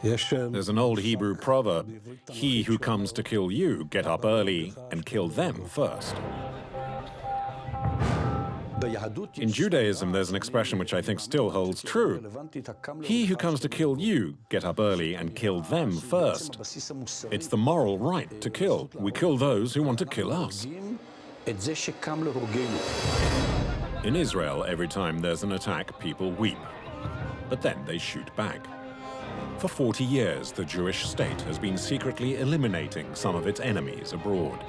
There's an old Hebrew proverb, "He who comes to kill you, get up early and kill them first." In Judaism, there's an expression which I think still holds true. He who comes to kill you, get up early and kill them first. It's the moral right to kill. We kill those who want to kill us. In Israel, every time there's an attack, people weep. But then they shoot back. For 40 years, the Jewish state has been secretly eliminating some of its enemies abroad.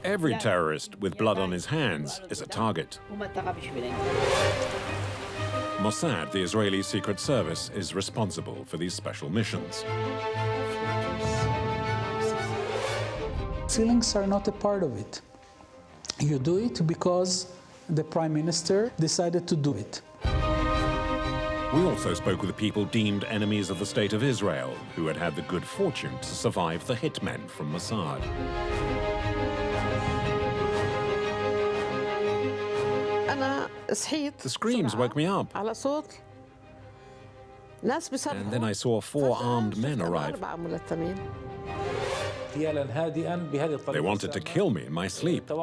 Every terrorist with blood on his hands is a target. Mossad, the Israeli Secret Service, is responsible for these special missions. Feelings are not a part of it. You do it because the Prime Minister decided to do it. We also spoke with the people deemed enemies of the State of Israel, who had had the good fortune to survive the hitmen from Mossad. The screams woke me up. And then I saw 4 armed men arrive. They wanted to kill me in my sleep. But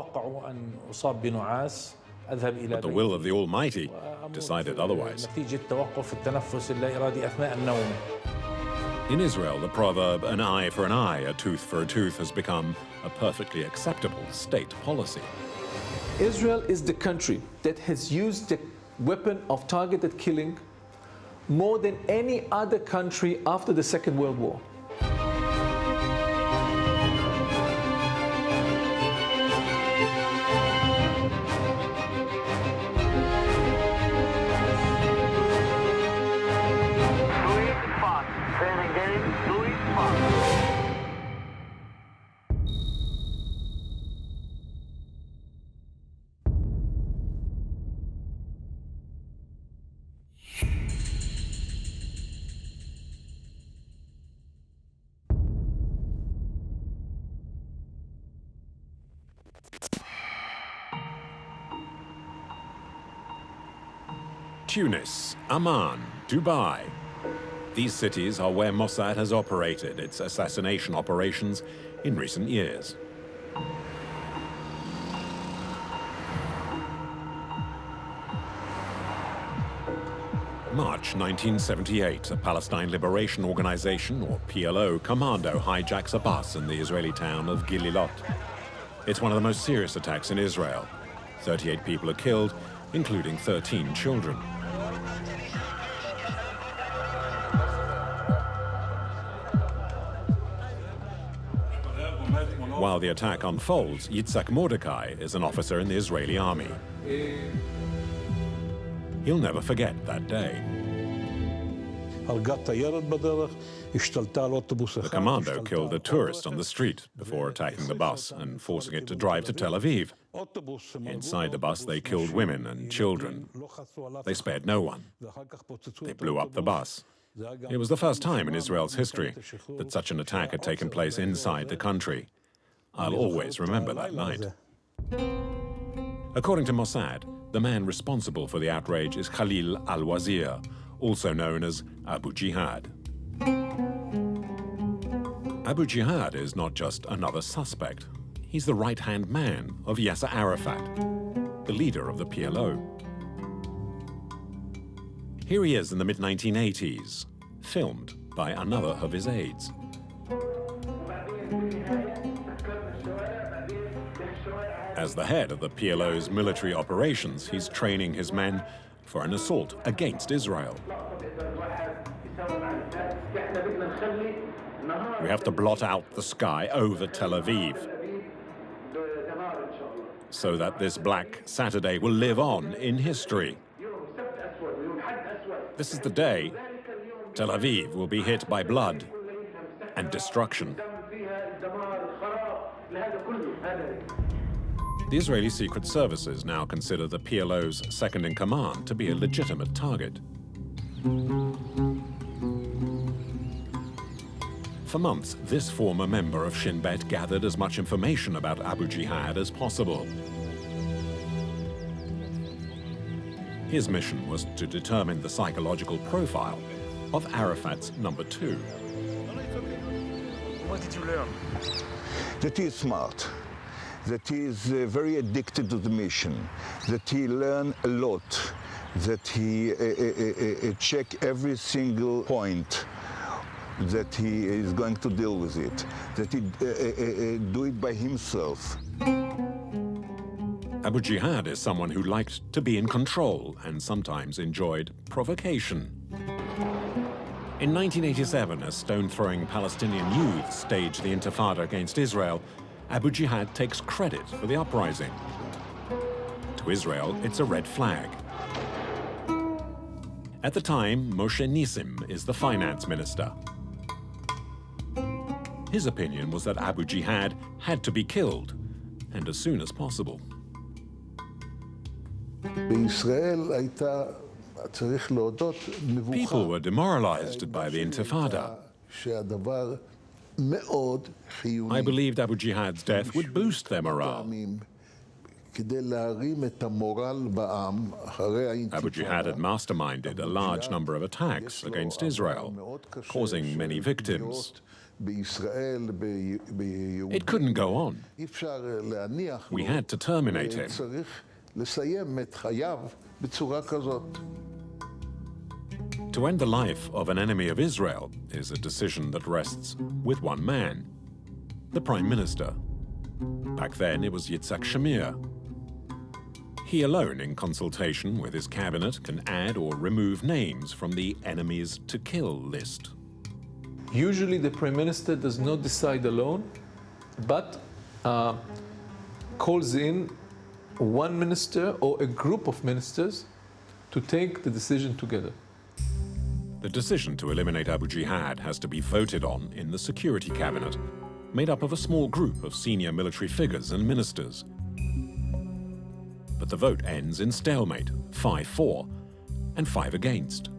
the will of the Almighty decided otherwise. In Israel, the proverb, "an eye for an eye, a tooth for a tooth," has become a perfectly acceptable state policy. Israel is the country that has used the weapon of targeted killing more than any other country after the Second World War. Tunis, Amman, Dubai. These cities are where Mossad has operated its assassination operations in recent years. March 1978, a Palestine Liberation Organization, or PLO, commando hijacks a bus in the Israeli town of Gililot. It's one of the most serious attacks in Israel. 38 people are killed, including 13 children. While the attack unfolds, Yitzhak Mordecai is an officer in the Israeli army. He'll never forget that day. The commando killed a tourist on the street before attacking the bus and forcing it to drive to Tel Aviv. Inside the bus, they killed women and children. They spared no one. They blew up the bus. It was the first time in Israel's history that such an attack had taken place inside the country. I'll always remember that night. According to Mossad, the man responsible for the outrage is Khalil al-Wazir, also known as Abu Jihad. Abu Jihad is not just another suspect. He's the right-hand man of Yasser Arafat, the leader of the PLO. Here he is in the mid-1980s, filmed by another of his aides. As the head of the PLO's military operations, he's training his men for an assault against Israel. We have to blot out the sky over Tel Aviv so that this Black Saturday will live on in history. This is the day Tel Aviv will be hit by blood and destruction. The Israeli Secret Services now consider the PLO's second-in-command to be a legitimate target. For months, this former member of Shin Bet gathered as much information about Abu Jihad as possible. His mission was to determine the psychological profile of Arafat's number 2. What did you learn? That he is smart, that he is very addicted to the mission, that he learned a lot, that he check every single point, that he is going to deal with it, that he do it by himself. Abu Jihad is someone who liked to be in control and sometimes enjoyed provocation. In 1987, as stone-throwing Palestinian youth staged the Intifada against Israel, Abu Jihad takes credit for the uprising. To Israel, it's a red flag. At the time, Moshe Nissim is the finance minister. His opinion was that Abu Jihad had to be killed, and as soon as possible. People were demoralized by the Intifada. I believed Abu Jihad's death would boost their morale. Abu Jihad had masterminded a large number of attacks against Israel, causing many victims. It couldn't go on. We had to terminate him. To end the life of an enemy of Israel is a decision that rests with one man, the Prime Minister. Back then, it was Yitzhak Shamir. He alone, in consultation with his cabinet, can add or remove names from the enemies to kill list. Usually the Prime Minister does not decide alone, but calls in one minister or a group of ministers to take the decision together. The decision to eliminate Abu Jihad has to be voted on in the Security Cabinet, made up of a small group of senior military figures and ministers. But the vote ends in stalemate, 5-4 and 5 against.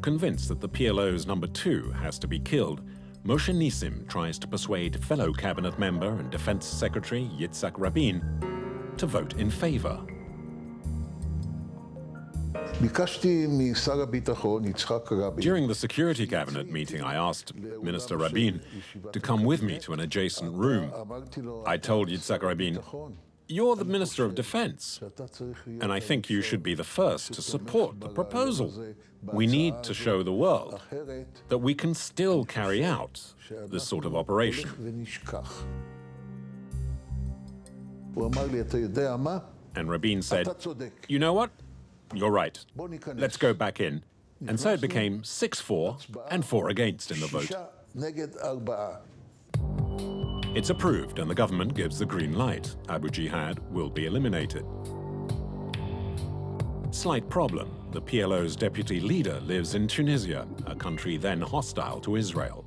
Convinced that the PLO's number 2 has to be killed, Moshe Nissim tries to persuade fellow cabinet member and defense secretary Yitzhak Rabin to vote in favor. During the Security Cabinet meeting, I asked Minister Rabin to come with me to an adjacent room. I told Yitzhak Rabin, "You're the Minister of Defense, and I think you should be the first to support the proposal. We need to show the world that we can still carry out this sort of operation." And Rabin said, "You know what? You're right. Let's go back in." And so it became 6-4 and 4 against in the vote. It's approved and the government gives the green light. Abu Jihad will be eliminated. Slight problem. The PLO's deputy leader lives in Tunisia, a country then hostile to Israel.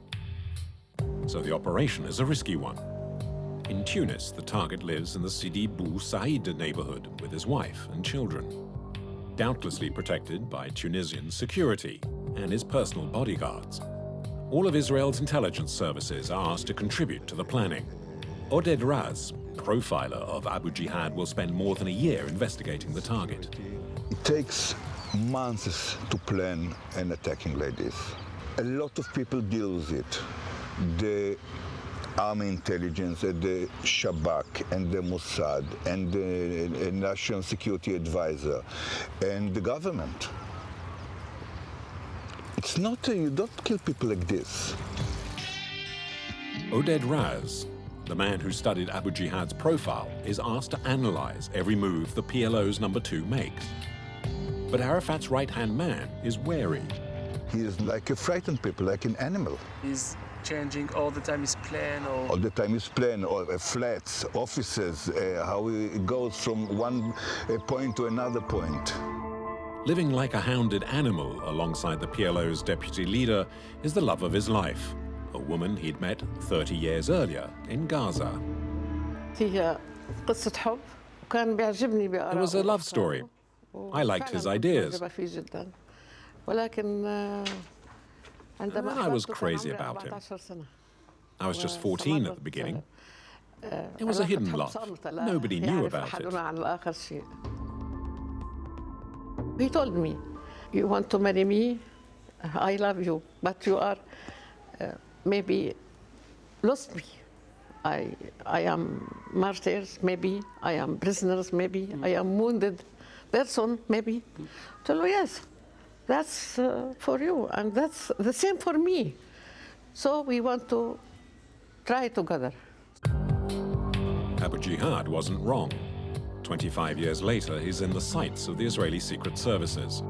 So the operation is a risky one. In Tunis, the target lives in the Sidi Bou Said neighborhood with his wife and children, doubtlessly protected by Tunisian security and his personal bodyguards. All of Israel's intelligence services are asked to contribute to the planning. Oded Raz, profiler of Abu Jihad, will spend more than a year investigating the target. It takes months to plan an attacking like this. A lot of people deal with it. The Army Intelligence, the Shabak, and the Mossad, and the National Security Advisor, and the government. It's not, you don't kill people like this. Oded Raz, the man who studied Abu Jihad's profile, is asked to analyze every move the PLO's number 2 makes. But Arafat's right-hand man is wary. He is like a frightened people, like an animal. He's changing all the time his plan, or All the time his plan, or flats, offices, how it goes from one point to another point. Living like a hounded animal alongside the PLO's deputy leader is the love of his life, a woman he'd met 30 years earlier in Gaza. It was a love story. I liked his ideas. And then I was crazy about him. I was just 14 at the beginning. It was a hidden love. Nobody knew about it. He told me, "You want to marry me? I love you, but you are maybe lost me. I am martyrs, maybe. I am prisoners, maybe. I am wounded person, maybe." I told him, "Yes, that's for you, and that's the same for me. So we want to try together." Abu Jihad wasn't wrong. 25 years later, he's in the sights of the Israeli Secret Services.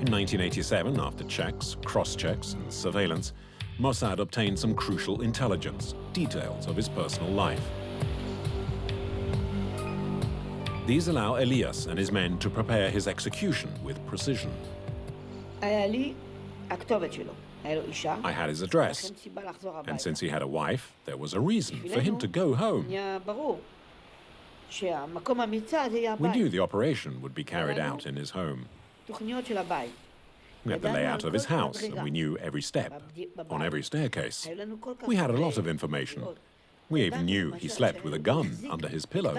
In 1987, after checks, cross-checks, and surveillance, Mossad obtained some crucial intelligence, details of his personal life. These allow Elias and his men to prepare his execution with precision. I had his address, and since he had a wife, there was a reason for him to go home. We knew the operation would be carried out in his home. We had the layout of his house, and we knew every step, on every staircase. We had a lot of information. We even knew he slept with a gun under his pillow.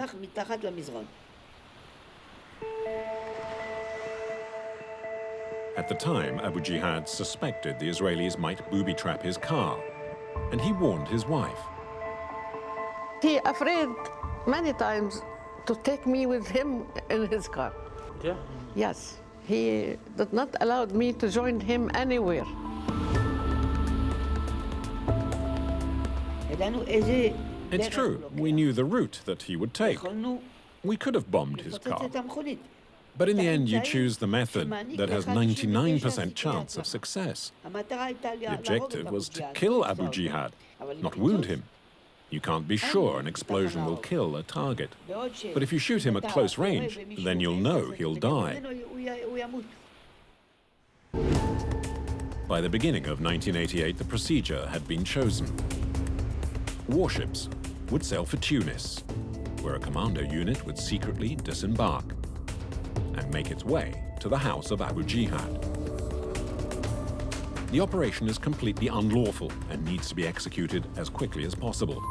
At the time, Abu Jihad suspected the Israelis might booby-trap his car, and he warned his wife. He afraid many times to take me with him in his car. Yeah? Yes. He did not allow me to join him anywhere. It's true, we knew the route that he would take. We could have bombed his car. But in the end, you choose the method that has 99% chance of success. The objective was to kill Abu Jihad, not wound him. You can't be sure an explosion will kill a target. But if you shoot him at close range, then you'll know he'll die. By the beginning of 1988, the procedure had been chosen. Warships would sail for Tunis, where a commando unit would secretly disembark and make its way to the house of Abu Jihad. The operation is completely unlawful and needs to be executed as quickly as possible.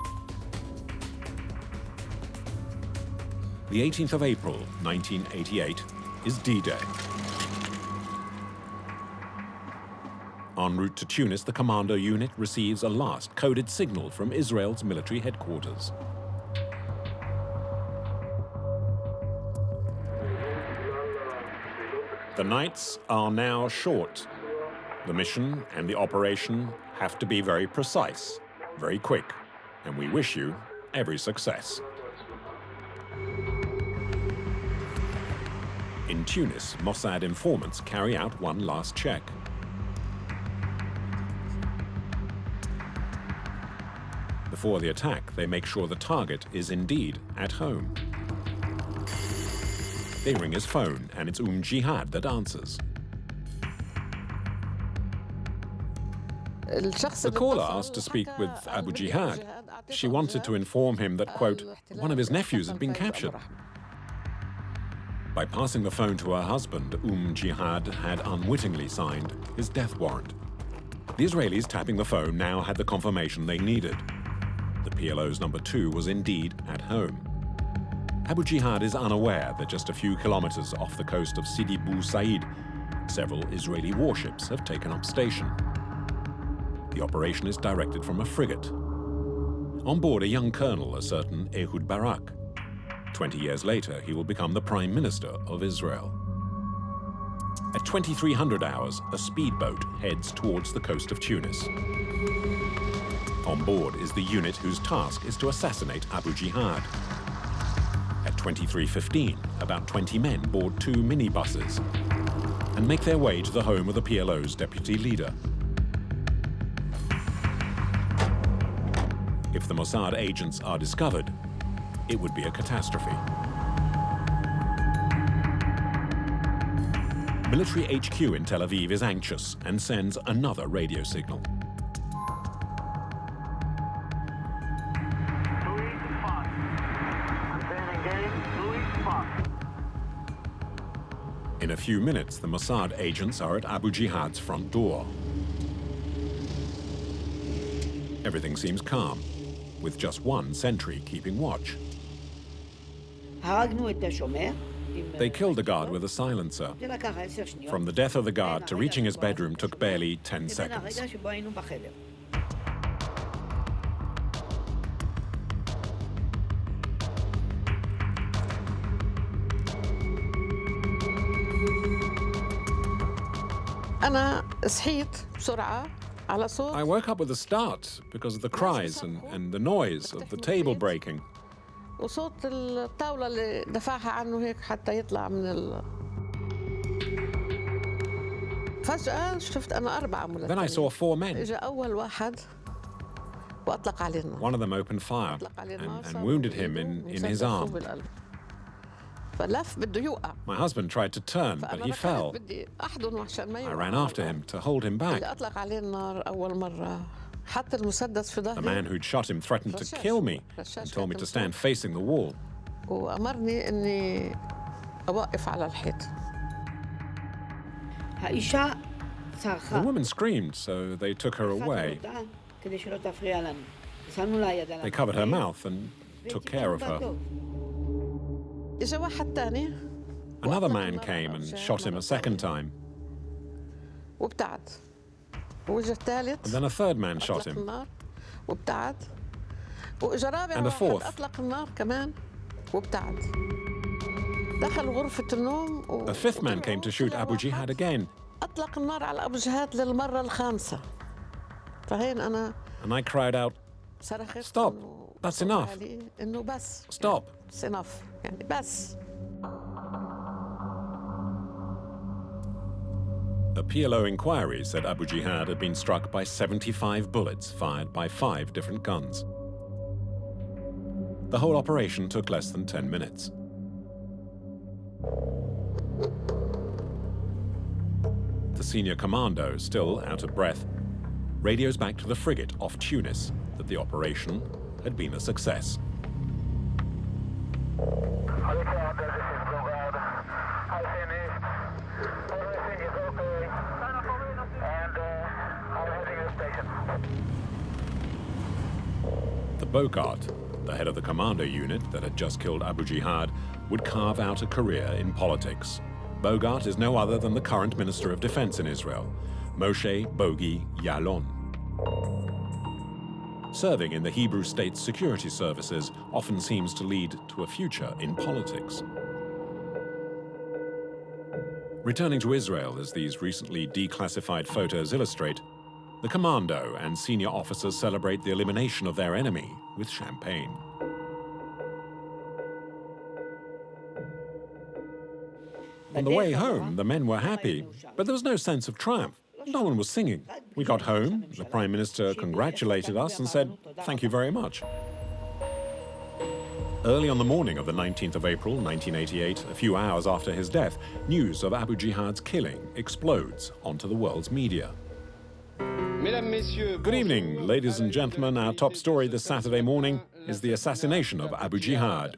The 18th of April, 1988, is D-Day. En route to Tunis, the commando unit receives a last coded signal from Israel's military headquarters. The nights are now short. The mission and the operation have to be very precise, very quick, and we wish you every success. In Tunis, Mossad informants carry out one last check. Before the attack, they make sure the target is indeed at home. They ring his phone, and it's Jihad that answers. The caller asked to speak with Abu Jihad. She wanted to inform him that, quote, one of his nephews had been captured. By passing the phone to her husband, Jihad had unwittingly signed his death warrant. The Israelis tapping the phone now had the confirmation they needed. The PLO's number 2 was indeed at home. Abu Jihad is unaware that just a few kilometers off the coast of Sidi Bou Said, several Israeli warships have taken up station. The operation is directed from a frigate. On board a young colonel, a certain Ehud Barak. 20 years later, he will become the Prime Minister of Israel. At 2300 hours, a speedboat heads towards the coast of Tunis. On board is the unit whose task is to assassinate Abu Jihad. At 23:15, about 20 men board 2 minibuses and make their way to the home of the PLO's deputy leader. If the Mossad agents are discovered, it would be a catastrophe. Military HQ in Tel Aviv is anxious and sends another radio signal. In a few minutes, the Mossad agents are at Abu Jihad's front door. Everything seems calm. with just one sentry keeping watch. They killed the guard with a silencer. From the death of the guard to reaching his bedroom took barely 10 seconds. I woke up with a start because of the cries and the noise of the table breaking. وصوت الطاولة اللي دفعها عنه هيك حتى يطلع من فجأة شفت أنا 4 ملتقين. Then I saw 4 men. إجا أول واحد وأطلق عليه النار. One of them opened fire and wounded him in his arm. فلف بده يوقع. My husband tried to turn, but he fell. بدي أحضنه عشان ما يوقع. I ran after him to hold him back. اللي أطلق عليه النار أول مرة حط المسدس في ظهري. The man who'd shot him threatened to kill me and told me to stand facing the wall. وأمرني إني أوقف على الحيط. The woman screamed, so they took her away. They covered her mouth and took care of her. إجا واحد تاني. Another man came and shot him a second time. وابتعد. وإجا الثالث. And then a third man shot him. النار وابتعد. وإجا رابع And a fourth. أطلق النار كمان وابتعد. دخل غرفة النوم. A fifth man came to shoot Abu Jihad again. أطلق النار على أبو جهاد للمرة الخامسة. فهين أنا. And I cried out, "Stop! That's enough. إنه بس. Stop!" It's enough. يعني بس. A PLO inquiry said Abu Jihad had been struck by 75 bullets fired by 5 different guns. The whole operation took less than 10 minutes. The senior commando, still out of breath, radios back to the frigate off Tunis that the operation had been a success. The Bogart, the head of the commando unit that had just killed Abu Jihad, would carve out a career in politics. Bogart is no other than the current Minister of Defense in Israel, Moshe Bogi Ya'alon. Serving in the Hebrew State Security Services often seems to lead to a future in politics. Returning to Israel, as these recently declassified photos illustrate, the commando and senior officers celebrate the elimination of their enemy with champagne. On the way home, the men were happy, but there was no sense of triumph. No one was singing. We got home, the Prime Minister congratulated us and said, "Thank you very much." Early on the morning of the 19th of April, 1988, a few hours after his death, news of Abu Jihad's killing explodes onto the world's media. Good evening, ladies and gentlemen. Our top story this Saturday morning is the assassination of Abu Jihad.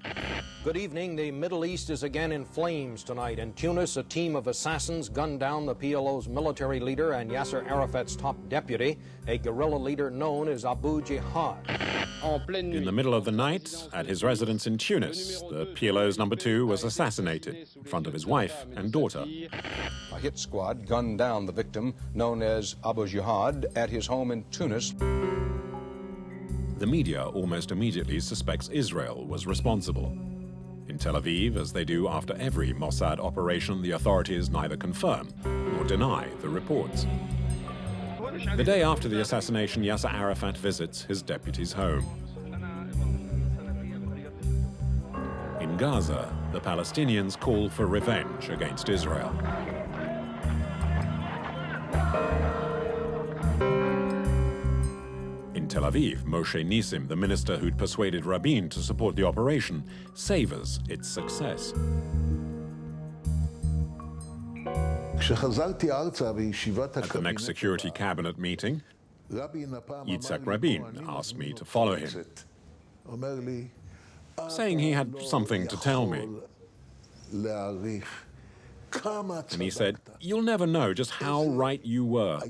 Good evening. The Middle East is again in flames tonight. In Tunis, a team of assassins gunned down the PLO's military leader and Yasser Arafat's top deputy, a guerrilla leader known as Abu Jihad. In the middle of the night, at his residence in Tunis, the PLO's number 2 was assassinated in front of his wife and daughter. A hit squad gunned down the victim, known as Abu Jihad, at his home in Tunis. The media almost immediately suspects Israel was responsible. In Tel Aviv, as they do after every Mossad operation, the authorities neither confirm nor deny the reports. The day after the assassination, Yasser Arafat visits his deputy's home. In Gaza, the Palestinians call for revenge against Israel. In Tel Aviv, Moshe Nissim, the minister who'd persuaded Rabin to support the operation, savors its success. At the next Security Cabinet meeting, Yitzhak Rabin asked me to follow him, saying he had something to tell me. And he said, "You'll never know just how right you were.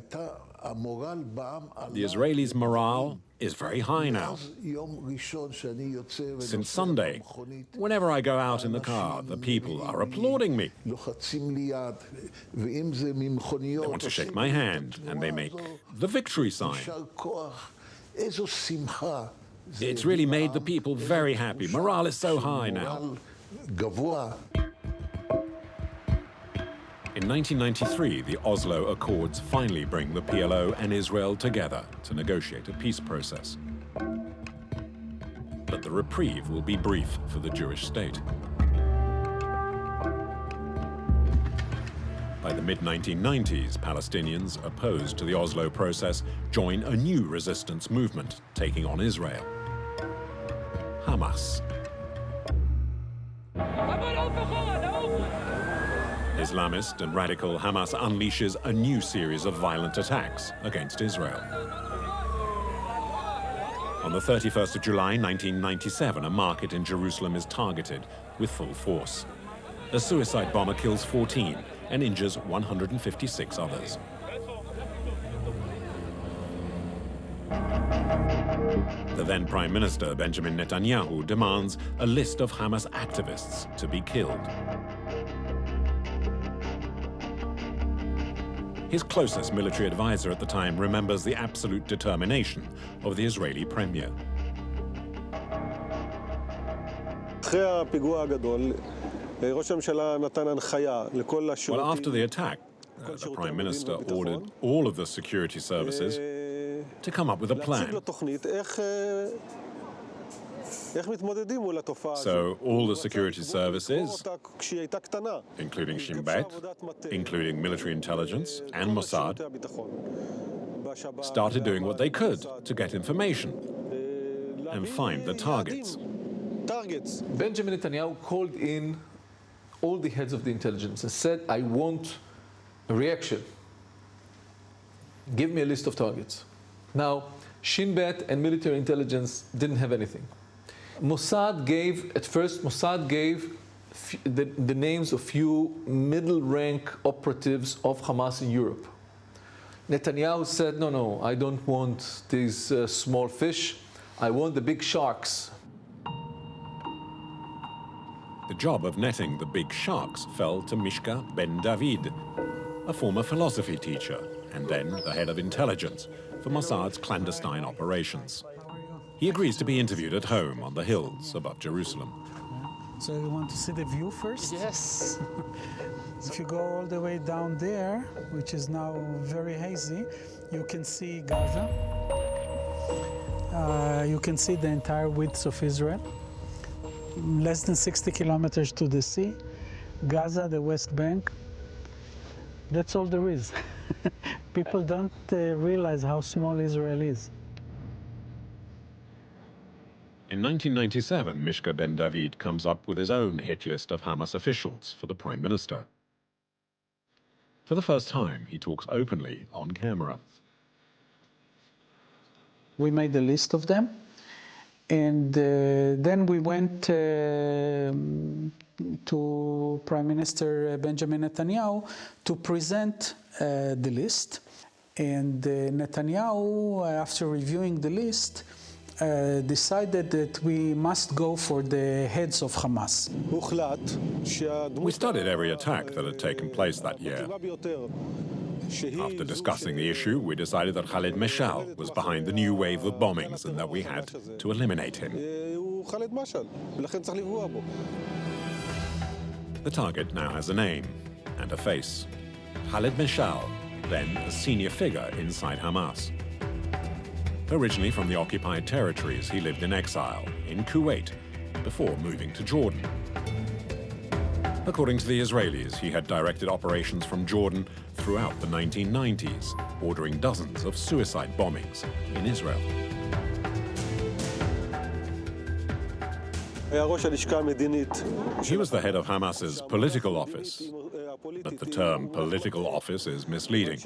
The Israelis' morale is very high now. Since Sunday, whenever I go out in the car, the people are applauding me. They want to shake my hand, and they make the victory sign. It's really made the people very happy. Morale is so high now. In 1993, the Oslo Accords finally bring the PLO and Israel together to negotiate a peace process. But the reprieve will be brief for the Jewish state. By the mid-1990s, Palestinians opposed to the Oslo process join a new resistance movement taking on Israel: Hamas. Islamist and radical Hamas unleashes a new series of violent attacks against Israel. On the 31st of July 1997, a market in Jerusalem is targeted with full force. A suicide bomber kills 14 and injures 156 others. The then Prime Minister, Benjamin Netanyahu, demands a list of Hamas activists to be killed. His closest military advisor at the time remembers the absolute determination of the Israeli premier. Well, after the attack, the Prime Minister ordered all of the security services to come up with a plan. So all the security services, including Shin Bet, including military intelligence and Mossad, started doing what they could to get information and find the targets. Benjamin Netanyahu called in all the heads of the intelligence and said, I want a reaction. Give me a list of targets. Now, Shin Bet and military intelligence didn't have anything. Mossad gave the names of few middle-rank operatives of Hamas in Europe. Netanyahu said, no, I don't want these small fish. I want the big sharks. The job of netting the big sharks fell to Mishka Ben David, a former philosophy teacher and then the head of intelligence for Mossad's clandestine operations. He agrees to be interviewed at home on the hills above Jerusalem. So you want to see the view first? Yes. If you go all the way down there, which is now very hazy, you can see Gaza. You can see the entire width of Israel. Less than 60 kilometers to the sea. Gaza, the West Bank. That's all there is. People don't realize how small Israel is. In 1997, Mishka Ben David comes up with his own hit list of Hamas officials for the Prime Minister. For the first time, he talks openly on camera. We made a list of them, and then we went to Prime Minister Benjamin Netanyahu to present the list. And Netanyahu, after reviewing the list, decided that we must go for the heads of Hamas. We studied every attack that had taken place that year. After discussing the issue, we decided that Khaled Meshal was behind the new wave of bombings and that we had to eliminate him. The target now has a name and a face. Khaled Meshal, then a senior figure inside Hamas. Originally from the occupied territories, he lived in exile in Kuwait before moving to Jordan. According to the Israelis, he had directed operations from Jordan throughout the 1990s, ordering dozens of suicide bombings in Israel. He was the head of Hamas's political office, but the term political office is misleading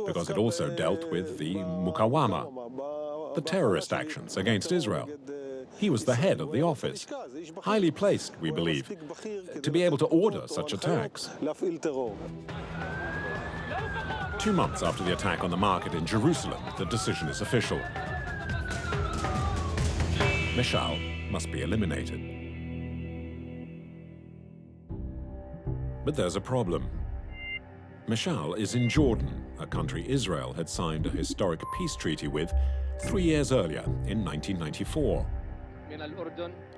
because it also dealt with the Mukawama, the terrorist actions against Israel. He was the head of the office, highly placed, we believe, to be able to order such attacks. 2 months after the attack on the market in Jerusalem, the decision is official. Mishal must be eliminated. But there's a problem. Mishal is in Jordan, a country Israel had signed a historic peace treaty with 3 years earlier in 1994.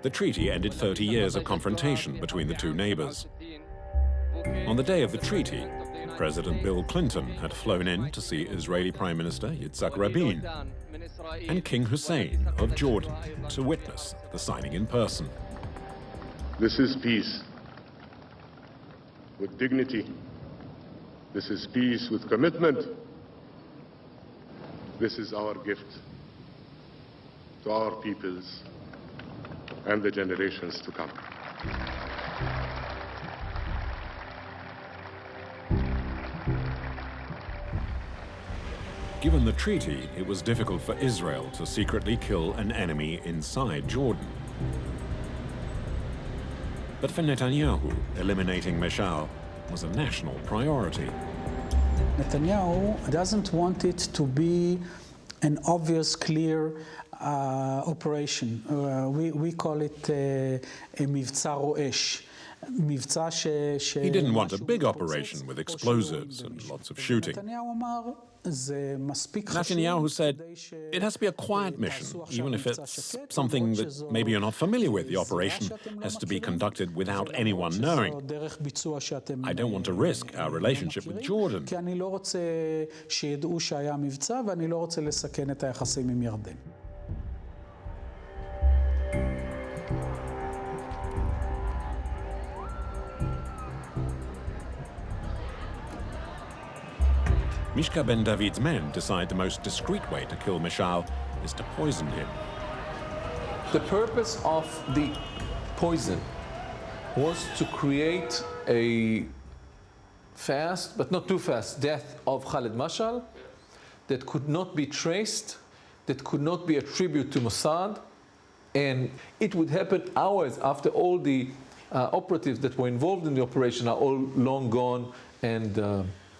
The treaty ended 30 years of confrontation between the two neighbors. On the day of the treaty, President Bill Clinton had flown in to see Israeli Prime Minister Yitzhak Rabin and King Hussein of Jordan to witness the signing in person. This is peace with dignity. This is peace with commitment. This is our gift to our peoples and the generations to come. Given the treaty, it was difficult for Israel to secretly kill an enemy inside Jordan. But for Netanyahu, eliminating Mishal was a national priority. Netanyahu doesn't want it to be an obvious, clear operation. We call it a מבצע רועש. He didn't want a big operation with explosives and lots of shooting. Netanyahu said, it has to be a quiet mission, even if it's something that maybe you're not familiar with. The operation has to be conducted without anyone knowing. I don't want to risk our relationship with Jordan. Mishka ben David's men decide the most discreet way to kill Mishal is to poison him. The purpose of the poison was to create a fast, but not too fast, death of Khalid Mashal that could not be traced, that could not be attributed to Mossad, and it would happen hours after all the operatives that were involved in the operation are all long gone and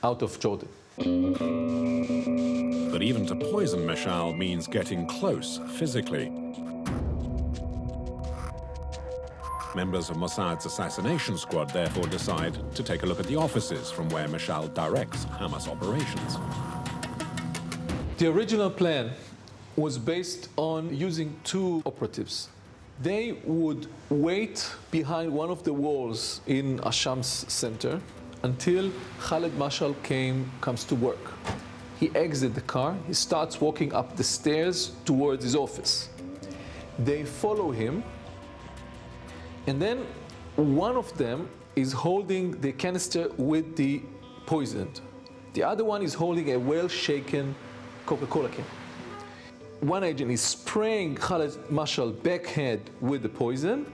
out of Jordan. But even to poison Mishal means getting close physically. Members of Mossad's assassination squad therefore decide to take a look at the offices from where Mishal directs Hamas operations. The original plan was based on using two operatives. They would wait behind one of the walls in Asham's center until Khalid Mashal comes to work. He exits the car, he starts walking up the stairs towards his office. They follow him, and then one of them is holding the canister with the poison. The other one is holding a well-shaken Coca-Cola can. One agent is spraying Khalid Mashal backhead with the poison,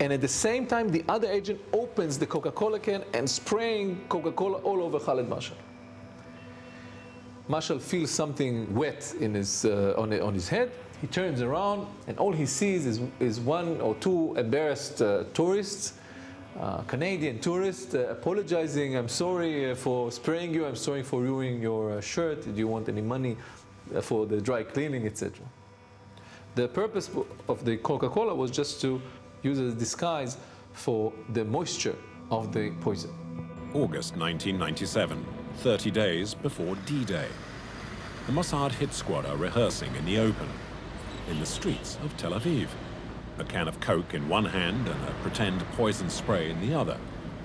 and at the same time, the other agent opens the Coca-Cola can and spraying Coca-Cola all over Khalid Mashal. Mashal feels something wet in on his head. He turns around, and all he sees is one or two embarrassed tourists, Canadian tourists, apologizing. I'm sorry for spraying you. I'm sorry for ruining your shirt. Do you want any money for the dry cleaning, etc.? The purpose of the Coca-Cola was just to use as a disguise for the moisture of the poison. August 1997, 30 days before D-Day. The Mossad hit squad are rehearsing in the open, in the streets of Tel Aviv. A can of Coke in one hand and a pretend poison spray in the other.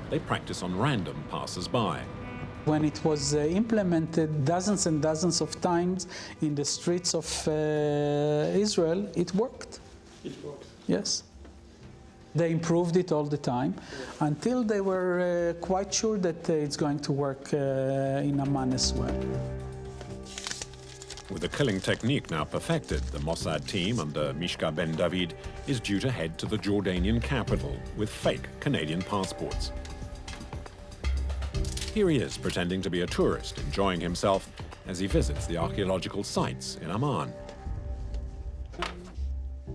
They practice on random passers-by. When it was implemented dozens and dozens of times in the streets of Israel, it worked. It worked. Yes. They improved it all the time until they were quite sure that it's going to work in Amman as well. With the killing technique now perfected, the Mossad team under Mishka ben David is due to head to the Jordanian capital with fake Canadian passports. Here he is, pretending to be a tourist, enjoying himself as he visits the archaeological sites in Amman.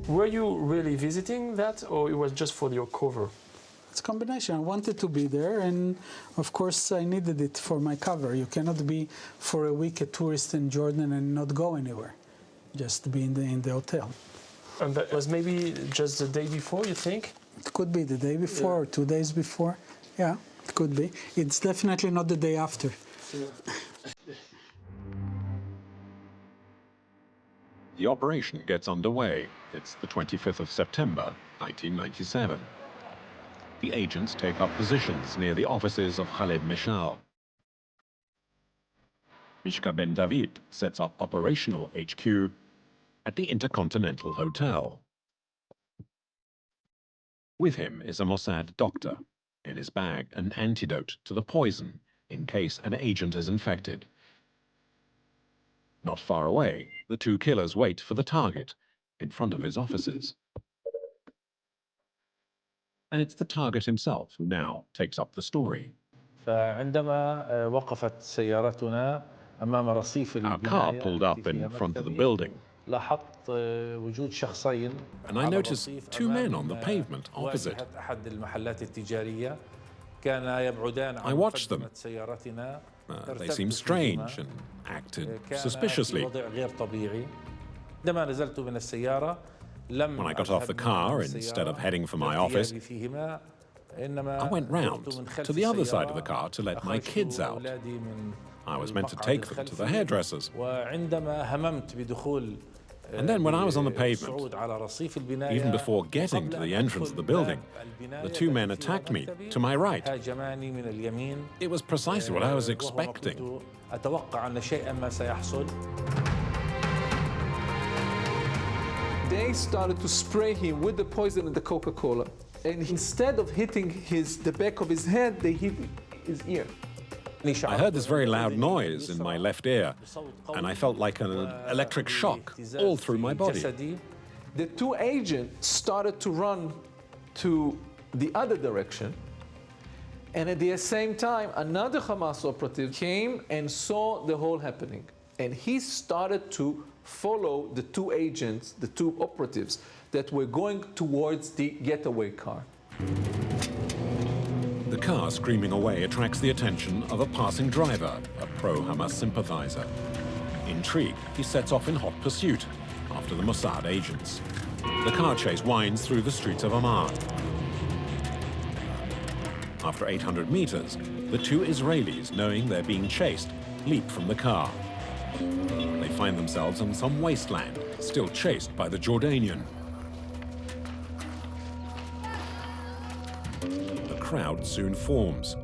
Were you really visiting that, or it was just for your cover? It's a combination. I wanted to be there, and of course I needed it for my cover. You cannot be for a week a tourist in Jordan and not go anywhere, just be in the hotel. And that was maybe just the day before, you think? It could be the day before or 2 days before. Yeah, it could be. It's definitely not the day after. The operation gets underway. It's the 25th of September, 1997. The agents take up positions near the offices of Khaled Meshal. Mishka Ben David sets up operational HQ at the Intercontinental Hotel. With him is a Mossad doctor. In his bag, an antidote to the poison in case an agent is infected. Not far away, the two killers wait for the target in front of his offices. And it's the target himself who now takes up the story. فعندما وقفت سيارتنا أمام رصيف Our car pulled up in front of the building. لاحظت وجود شخصين. And I noticed two men on the pavement opposite. أحد المحلات التجارية كان يبعدان عن مقدمة سيارتنا. They seemed strange and acted suspiciously. غير طبيعي. عندما نزلت من السيارة لم When I got off the car, instead of heading for my office, I went round to the other side of the car to let my kids out. I was meant to take them to the hairdressers. And then when I was on the pavement, even before getting to the entrance of the building, the two men attacked me to my right. It was precisely what I was expecting. They started to spray him with the poison and the Coca-Cola. And instead of hitting the back of his head, they hit his ear. I heard this very loud noise in my left ear, and I felt like an electric shock all through my body. The two agents started to run to the other direction, and at the same time, another Hamas operative came and saw the whole happening. And he started to follow the two agents, the two operatives, that were going towards the getaway car. The car screaming away attracts the attention of a passing driver, a pro-Hamas sympathizer. Intrigued, he sets off in hot pursuit after the Mossad agents. The car chase winds through the streets of Amman. After 800 meters, the two Israelis, knowing they're being chased, leap from the car. They find themselves on some wasteland, still chased by the Jordanian. The crowd soon forms.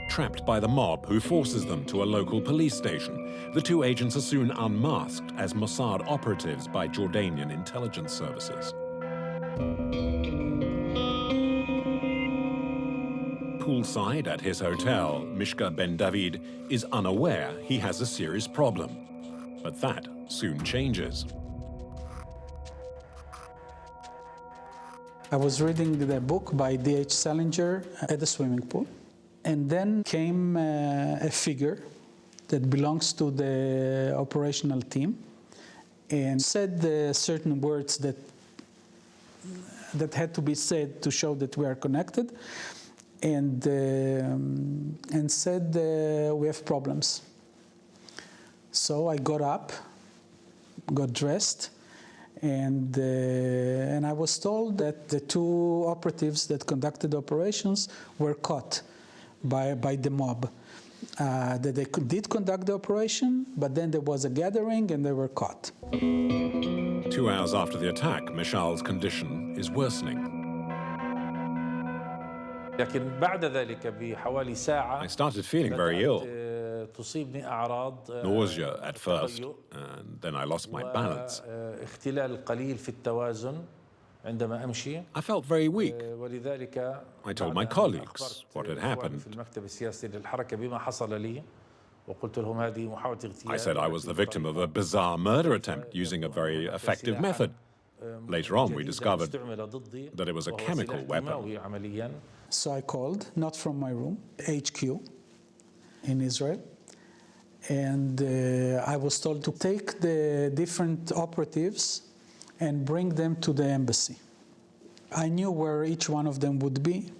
Trapped by the mob who forces them to a local police station, the two agents are soon unmasked as Mossad operatives by Jordanian intelligence services. Poolside at his hotel, Mishka Ben David is unaware he has a serious problem. But that soon changes. I was reading the book by D.H. Salinger at the swimming pool. And then came a figure that belongs to the operational team and said certain words that had to be said to show that we are connected, and said we have problems. So I got up, got dressed, and I was told that the two operatives that conducted operations were caught by the mob. That they did conduct the operation, but then there was a gathering and they were caught. 2 hours after the attack, Meshal's condition is worsening. I started feeling very ill. Nausea at first, and then I lost my balance. I felt very weak. I told my colleagues what had happened. I said I was the victim of a bizarre murder attempt using a very effective method. Later on, we discovered that it was a chemical weapon. So I called, not from my room, HQ in Israel. And I was told to take the different operatives and bring them to the embassy. I knew where each one of them would be,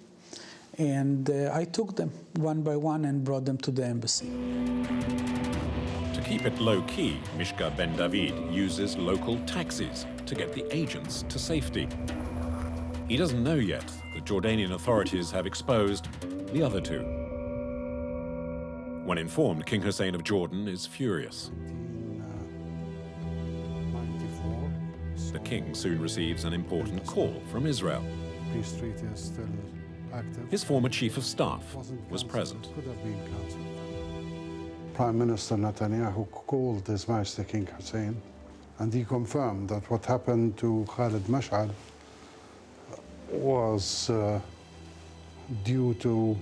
and I took them one by one and brought them to the embassy. To keep it low-key, Mishka Ben David uses local taxis to get the agents to safety. He doesn't know yet that Jordanian authorities have exposed the other two. When informed, King Hussein of Jordan is furious. The king soon receives an important call from Israel. Peace treaty is still active. His former chief of staff was present. Could have been cancelled. Prime Minister Netanyahu called His Majesty King Hussein, and he confirmed that what happened to Khalid Mash'al was due to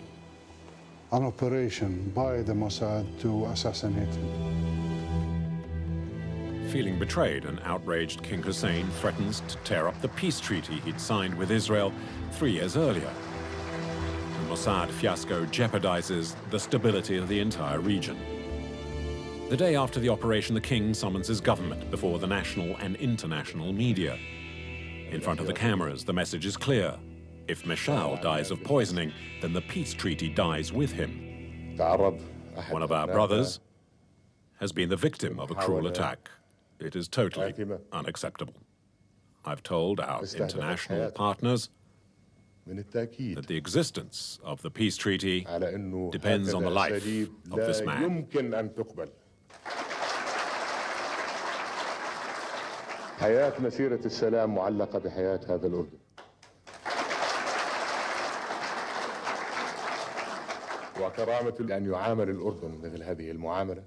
an operation by the Mossad to assassinate him. Feeling betrayed and outraged, King Hussein threatens to tear up the peace treaty he'd signed with Israel 3 years earlier. The Mossad fiasco jeopardizes the stability of the entire region. The day after the operation, the king summons his government before the national and international media. In front of the cameras, the message is clear. If Mash'al dies of poisoning, then the peace treaty dies with him. One of our brothers has been the victim of a cruel attack. It is totally unacceptable. I've told our international partners that the existence of the peace treaty depends on the life of this man. حياة مسيرة السلام معلقة بحياة هذا الأردن. وكرامة أن يعامل الأردن مثل هذه المعاملة.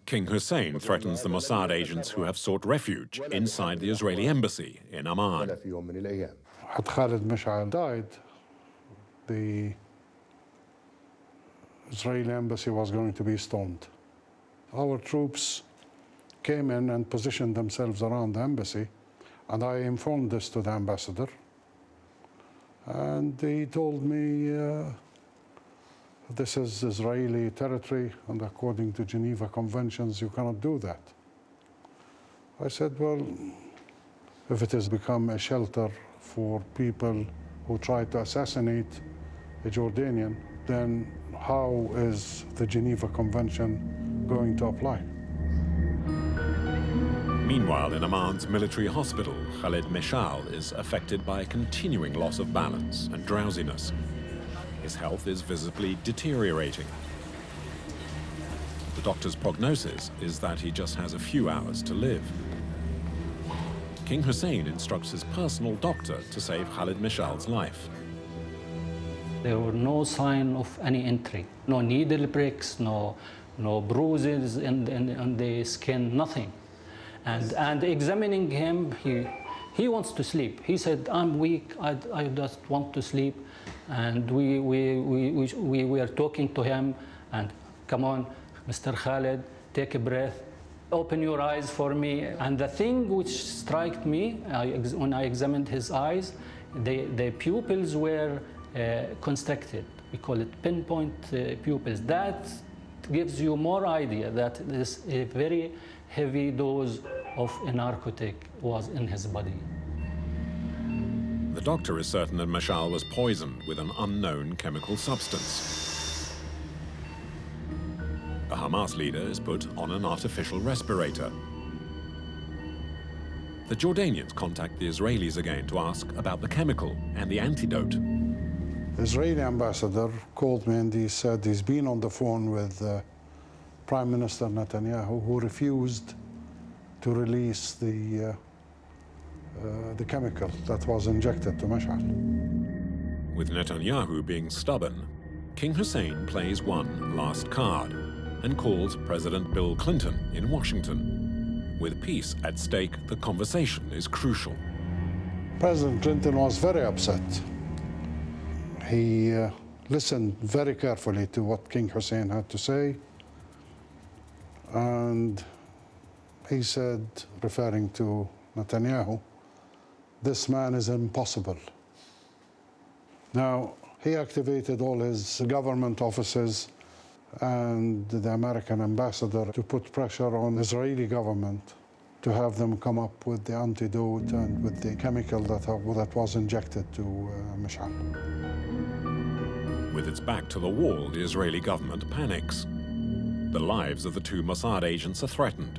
King Hussein threatens the Mossad agents who have sought refuge inside the Israeli embassy in Amman. Had Khalid Mash'al died, the Israeli embassy was going to be stormed. Our troops came in and positioned themselves around the embassy, and I informed this to the ambassador, and he told me this is Israeli territory, and according to Geneva Conventions, you cannot do that. I said, well, if it has become a shelter for people who try to assassinate a Jordanian, then how is the Geneva Convention going to apply? Meanwhile, in Amman's military hospital, Khalid Mash'al is affected by a continuing loss of balance and drowsiness. His health is visibly deteriorating. The doctor's prognosis is that he just has a few hours to live. King Hussein instructs his personal doctor to save Khalid Mash'al's life. There were no sign of any injury, no needle pricks, no bruises in the skin, nothing. And examining him, he wants to sleep. He said, I'm weak, I just want to sleep. And we were talking to him, and come on, Mr. Khalid, take a breath, open your eyes for me. And the thing which struck me, when I examined his eyes, the pupils were constricted. We call it pinpoint pupils. That gives you more idea that this a very heavy dose of a narcotic was in his body. The doctor is certain that Mash'al was poisoned with an unknown chemical substance. The Hamas leader is put on an artificial respirator. The Jordanians contact the Israelis again to ask about the chemical and the antidote. The Israeli ambassador called me and he said he's been on the phone with Prime Minister Netanyahu, who refused to release the chemical that was injected to Mash'al. With Netanyahu being stubborn, King Hussein plays one last card and calls President Bill Clinton in Washington. With peace at stake, the conversation is crucial. President Clinton was very upset. He listened very carefully to what King Hussein had to say, and he said, referring to Netanyahu, this man is impossible. Now, he activated all his government offices and the American ambassador to put pressure on the Israeli government to have them come up with the antidote and with the chemical that was injected to Mash'al. With its back to the wall, the Israeli government panics. The lives of the two Mossad agents are threatened.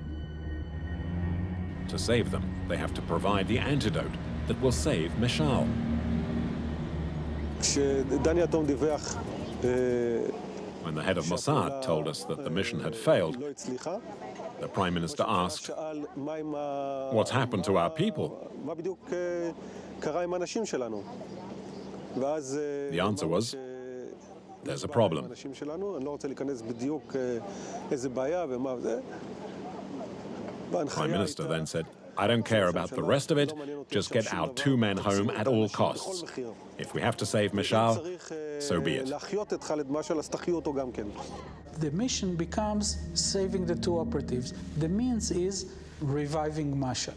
To save them, they have to provide the antidote that will save Meshal. When the head of Mossad told us that the mission had failed, the Prime Minister asked, "What's happened to our people?" The answer was, "There's a problem." Prime Minister then said, "I don't care about the rest of it, just get our two men home at all costs. If we have to save Meshal, so be it." The mission becomes saving the two operatives. The means is reviving Mashal.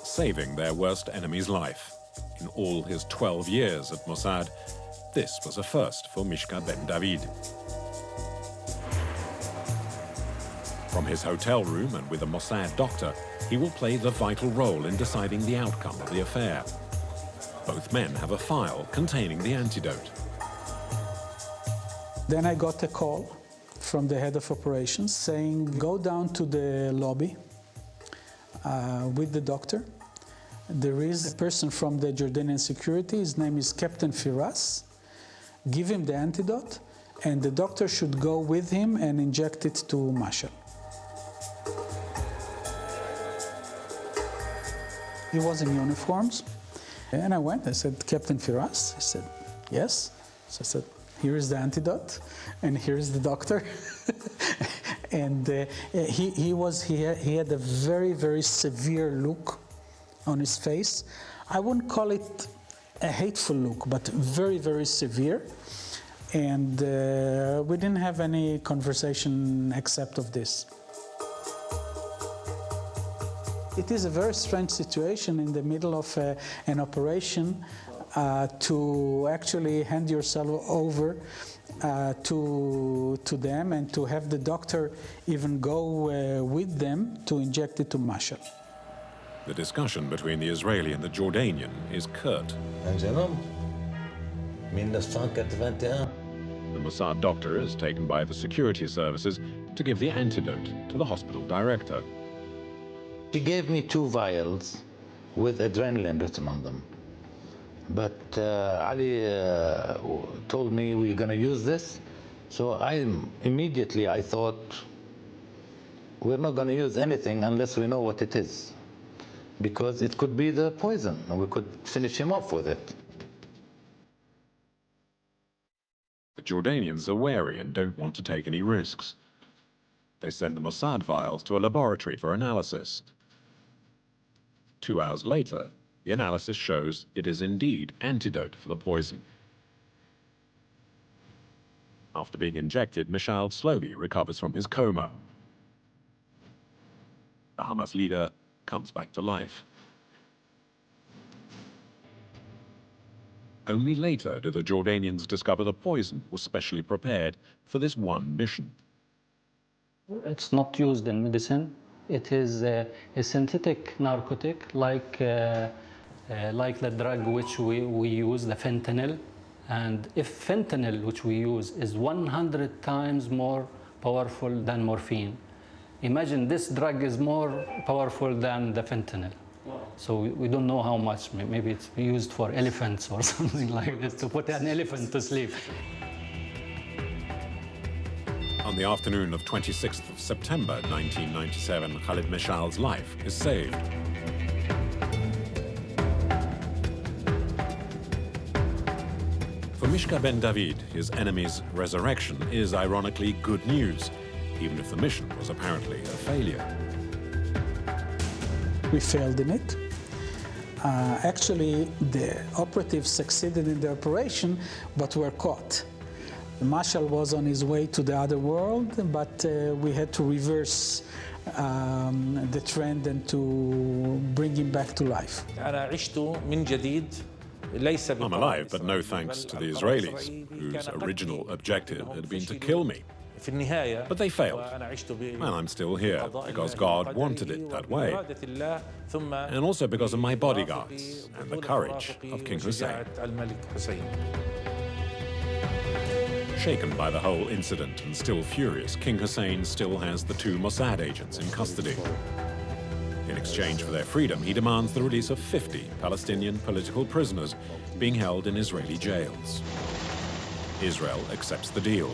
Saving their worst enemy's life. In all his 12 years at Mossad, this was a first for Mishka Ben David. From his hotel room and with a Mossad doctor, he will play the vital role in deciding the outcome of the affair. Both men have a file containing the antidote. Then I got a call from the head of operations saying, "Go down to the lobby with the doctor. There is a person from the Jordanian security, his name is Captain Firas. Give him the antidote, and the doctor should go with him and inject it to Mashal." He was in uniforms, and I went. I said, "Captain Firas?" He said, "Yes." So I said, "Here is the antidote, and here is the doctor." And he had a very, very severe look on his face. I wouldn't call it a hateful look, but very, very severe. And we didn't have any conversation except of this. It is a very strange situation in the middle of an operation to actually hand yourself over to them and to have the doctor even go with them to inject it to Mashal. The discussion between the Israeli and the Jordanian is curt. The Mossad doctor is taken by the security services to give the antidote to the hospital director. She gave me 2 vials with adrenaline written on them. But Ali told me we're going to use this. So immediately I thought, we're not going to use anything unless we know what it is. Because it could be the poison, and we could finish him off with it. The Jordanians are wary and don't want to take any risks. They send the Mossad vials to a laboratory for analysis. 2 hours later, the analysis shows it is indeed antidote for the poison. After being injected, Meshal slowly recovers from his coma. The Hamas leader comes back to life. Only later do the Jordanians discover the poison was specially prepared for this one mission. It's not used in medicine. It is a synthetic narcotic like the drug which we use, the fentanyl. And if fentanyl, which we use, is 100 times more powerful than morphine, imagine this drug is more powerful than the fentanyl. So we don't know how much. Maybe it's used for elephants or something like this, to put an elephant to sleep. On the afternoon of 26th of September 1997, Khalid Meshal's life is saved. For Mishka Ben David, his enemy's resurrection is ironically good news, even if the mission was apparently a failure. We failed in it. Actually, the operatives succeeded in the operation, but were caught. Mashal was on his way to the other world, but we had to reverse the trend and to bring him back to life. I'm alive, but no thanks to the Israelis, whose original objective had been to kill me. But they failed, and I'm still here because God wanted it that way, and also because of my bodyguards and the courage of King Hussein. Shaken by the whole incident and still furious, King Hussein still has the 2 Mossad agents in custody. In exchange for their freedom, he demands the release of 50 Palestinian political prisoners being held in Israeli jails. Israel accepts the deal.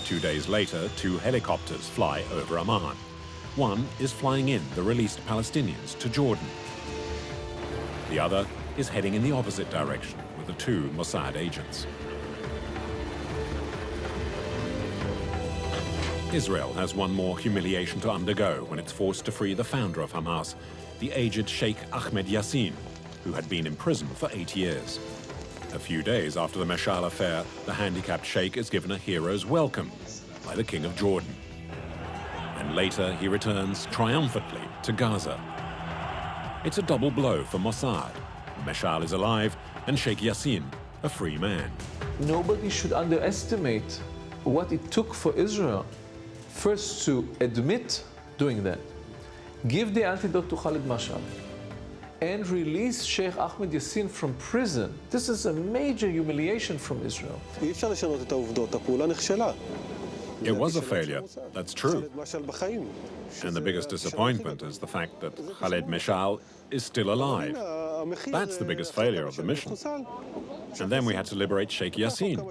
2 days later, 2 helicopters fly over Amman. One is flying in the released Palestinians to Jordan. The other is heading in the opposite direction with the 2 Mossad agents. Israel has one more humiliation to undergo when it's forced to free the founder of Hamas, the aged Sheikh Ahmed Yassin, who had been in prison for 8 years. A few days after the Meshal affair, the handicapped sheikh is given a hero's welcome by the King of Jordan. And later he returns triumphantly to Gaza. It's a double blow for Mossad. Meshal is alive and Sheikh Yassin a free man. Nobody should underestimate what it took for Israel first to admit doing that, give the antidote to Khalid Mashal, and release Sheikh Ahmed Yassin from prison. This is a major humiliation from Israel. It was a failure, that's true. And the biggest disappointment is the fact that Khalid Mashal is still alive. That's the biggest failure of the mission. And then we had to liberate Sheikh Yassin,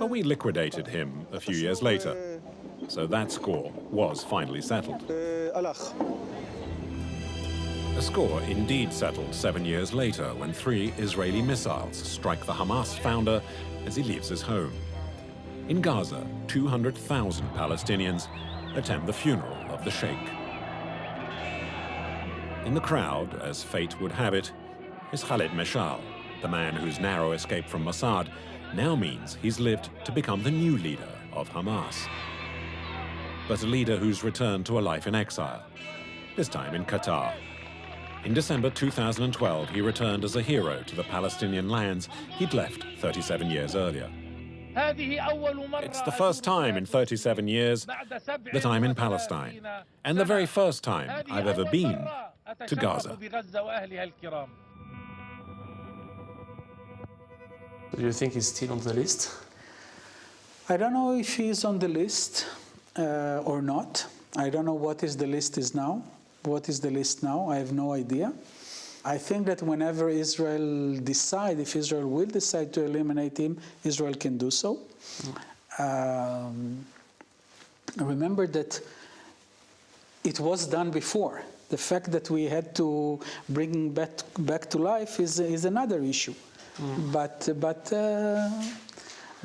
but we liquidated him a few years later. So that score was finally settled. A score indeed settled 7 years later when 3 Israeli missiles strike the Hamas founder as he leaves his home. In Gaza, 200,000 Palestinians attend the funeral of the Sheikh. In the crowd, as fate would have it, is Khalid Mashal, the man whose narrow escape from Mossad now means he's lived to become the new leader of Hamas. But a leader who's returned to a life in exile, this time in Qatar. In December 2012, he returned as a hero to the Palestinian lands he'd left 37 years earlier. It's the first time in 37 years that I'm in Palestine, and the very first time I've ever been to Gaza. Do you think he's still on the list? I don't know if he's on the list or not. I don't know what is the list is now. What is the list now? I have no idea. I think that whenever Israel decide, if Israel will decide to eliminate him, Israel can do so. Remember that it was done before. The fact that we had to bring him back to life is another issue. But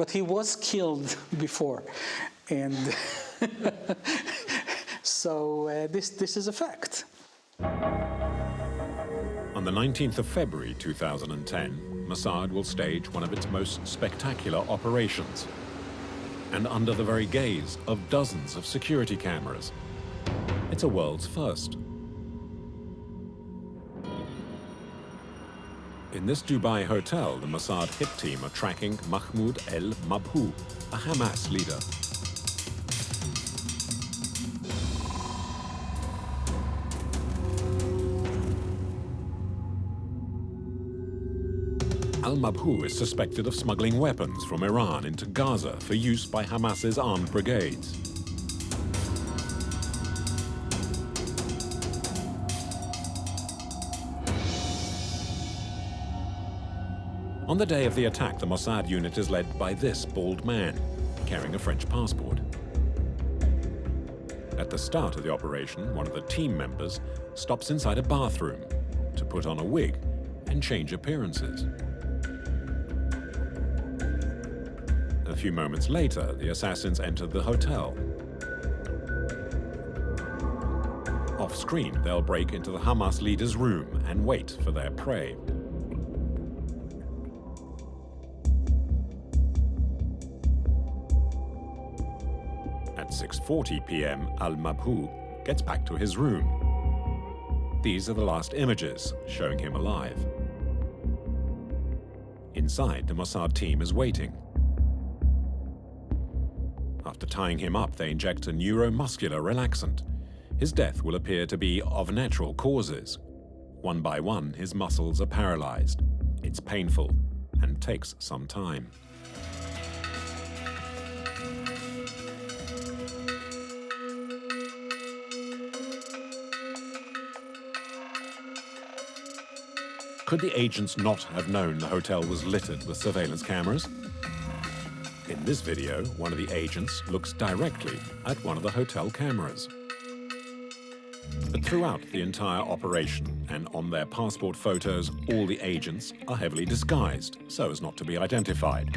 he was killed before, and so this is a fact. On the 19th of February 2010, Mossad will stage one of its most spectacular operations. And under the very gaze of dozens of security cameras, it's a world's first. In this Dubai hotel, the Mossad hit team are tracking Mahmoud al-Mabhouh, a Hamas leader. Al-Mabhouh is suspected of smuggling weapons from Iran into Gaza for use by Hamas's armed brigades. On the day of the attack, the Mossad unit is led by this bald man, carrying a French passport. At the start of the operation, one of the team members stops inside a bathroom to put on a wig and change appearances. A few moments later, the assassins enter the hotel. Off-screen, they'll break into the Hamas leader's room and wait for their prey. At 6:40 p.m., al-Mabhouh gets back to his room. These are the last images showing him alive. Inside, the Mossad team is waiting. After tying him up, they inject a neuromuscular relaxant. His death will appear to be of natural causes. One by one, his muscles are paralyzed. It's painful and takes some time. Could the agents not have known the hotel was littered with surveillance cameras? In this video, one of the agents looks directly at one of the hotel cameras. But throughout the entire operation and on their passport photos, all the agents are heavily disguised so as not to be identified.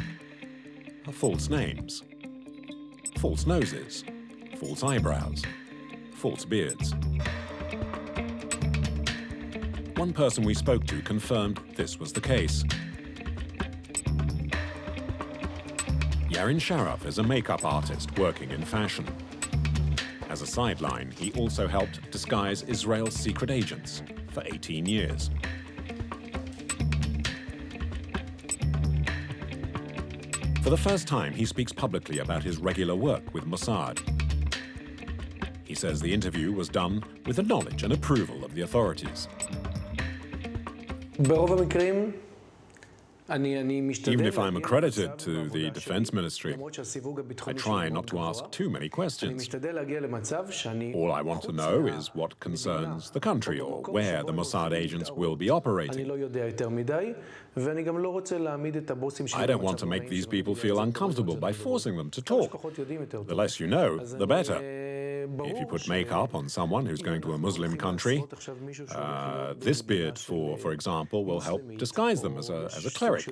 False names, false noses, false eyebrows, false beards. One person we spoke to confirmed this was the case. Yarin Sharaf is a makeup artist working in fashion. As a sideline, he also helped disguise Israel's secret agents for 18 years. For the first time, he speaks publicly about his regular work with Mossad. He says the interview was done with the knowledge and approval of the authorities. Even if I'm accredited to the Defense Ministry, I try not to ask too many questions. All I want to know is what concerns the country or where the Mossad agents will be operating. I don't want to make these people feel uncomfortable by forcing them to talk. The less you know, the better. If you put makeup on someone who's going to a Muslim country, this beard, for example, will help disguise them as a cleric.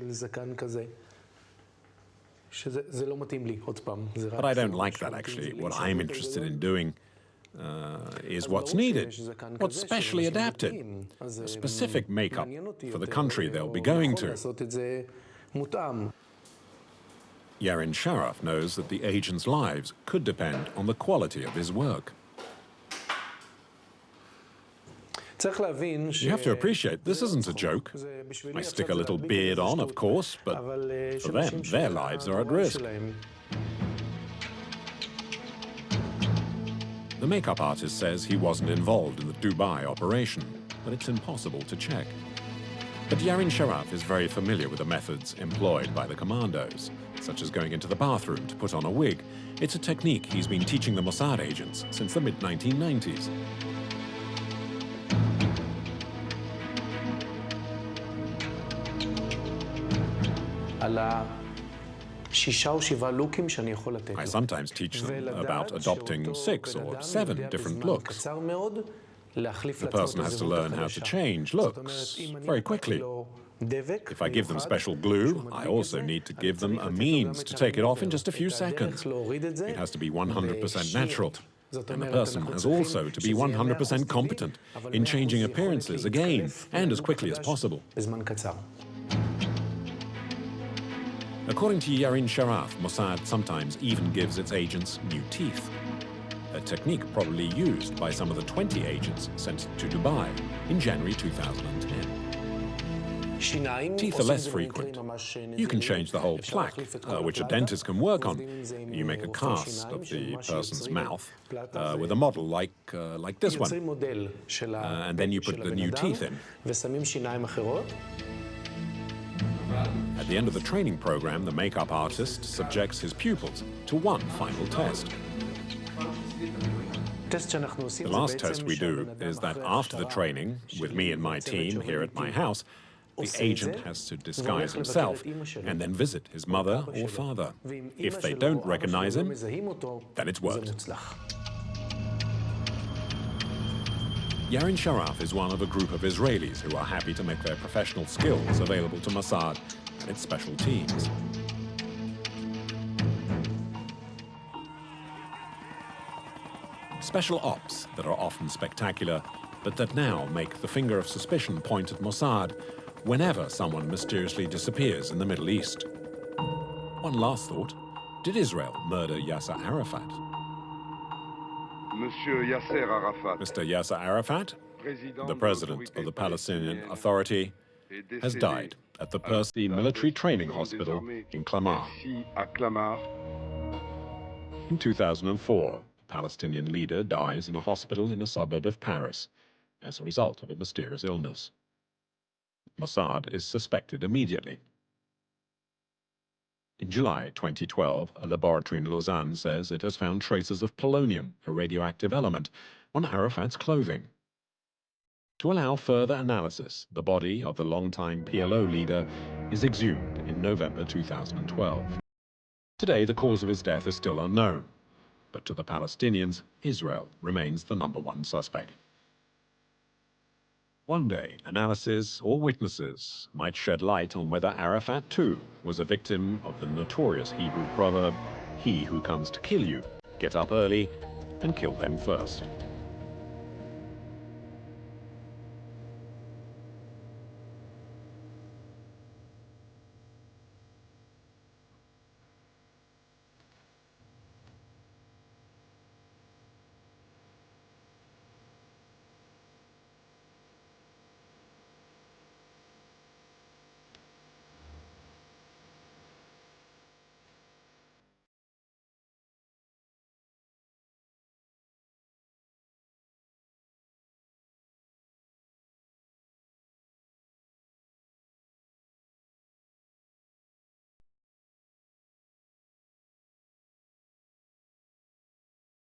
But I don't like that, actually. What I'm interested in doing is what's needed, what's specially adapted, a specific makeup for the country they'll be going to. Yarin Sharaf knows that the agents' lives could depend on the quality of his work. You have to appreciate, this isn't a joke. I stick a little beard on, of course, but for them, their lives are at risk. The makeup artist says he wasn't involved in the Dubai operation, but it's impossible to check. But Yarin Sharaf is very familiar with the methods employed by the commandos, such as going into the bathroom to put on a wig. It's a technique he's been teaching the Mossad agents since the mid-1990s. I sometimes teach them about adopting 6 or 7 different looks. The person has to learn how to change looks very quickly. If I give them special glue, I also need to give them a means to take it off in just a few seconds. It has to be 100% natural. And the person has also to be 100% competent in changing appearances again and as quickly as possible. According to Yarin Sharaf, Mossad sometimes even gives its agents new teeth, a technique probably used by some of the 20 agents sent to Dubai in January 2010. Teeth are less frequent. You can change the whole plaque, which a dentist can work on. You make a cast of the person's mouth with a model like this one, and then you put the new teeth in. At the end of the training program, the makeup artist subjects his pupils to one final test. The last test we do is that after the training, with me and my team here at my house, the agent has to disguise himself and then visit his mother or father. If they don't recognize him, then it's worked. Yarin Sharaf is one of a group of Israelis who are happy to make their professional skills available to Mossad and its special teams. Special ops that are often spectacular, but that now make the finger of suspicion point at Mossad whenever someone mysteriously disappears in the Middle East. One last thought: did Israel murder Yasser Arafat? Mr. Yasser Arafat, the president of the Palestinian Authority, has died at the Percy Military Training Hospital in Clamart. In 2004, a Palestinian leader dies in a hospital in a suburb of Paris as a result of a mysterious illness. Mossad is suspected immediately. In July 2012, a laboratory in Lausanne says it has found traces of polonium, a radioactive element, on Arafat's clothing. To allow further analysis, the body of the longtime PLO leader is exhumed in November 2012. Today, the cause of his death is still unknown, but to the Palestinians, Israel remains the #1 suspect. One day, analysis or witnesses might shed light on whether Arafat too was a victim of the notorious Hebrew proverb, "He who comes to kill you, get up early and kill them first."